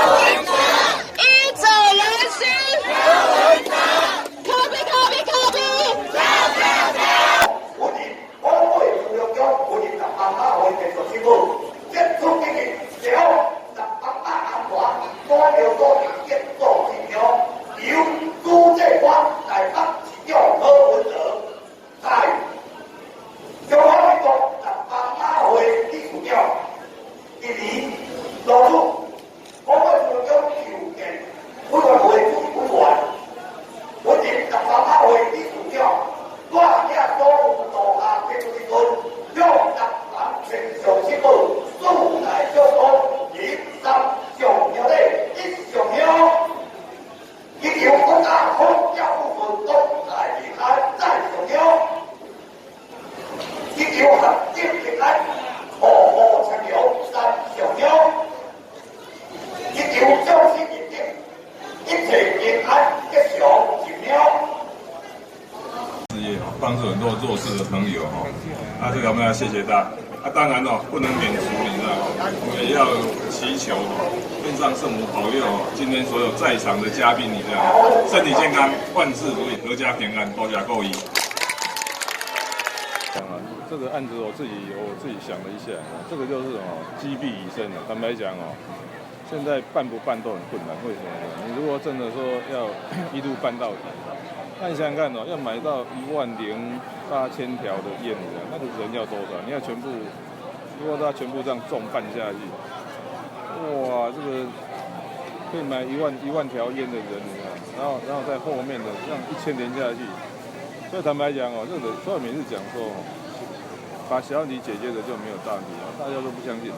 一走人心，靠边靠边靠边！我哋可唔可以中央將我哋特辦馬會嘅做師傅，一早經營了特辦馬安華，多了多年一做治療，由朱正華來當治療柯文哲，在中華民國特辦馬會的主要，第二落入可唔可以中央條件，會話會會還，我哋特辦馬會的主要。我也多度下嘅時陣，用特辦全上師傅，素來交通熱心重要咧，一重要。一條國家空交部分都來平安再重要，一條合建平安，和和長流三重要，一條交通熱點，一切平安一上重要。帮助很多弱势的朋友这个我们要谢谢他当然不能免俗，你知道我们也要祈求天上圣母保佑今天所有在场的嘉宾，你知道身体健康，万事如意，阖家平安，多加够一。这个案子我自己想了一下，这个就是积弊已深了。坦白讲现在办不办都很困难，为什么呢？你如果真的说要一路办到底。那你想想看要买到18000条的烟子，那个人要多少？你要全部，如果他全部这样重办下去，哇，这个可以买1万条烟的人，你看，然后在后面的这样1000年下去，所以坦白讲这个所以每次讲说把小问题解决的就没有大问题大家都不相信。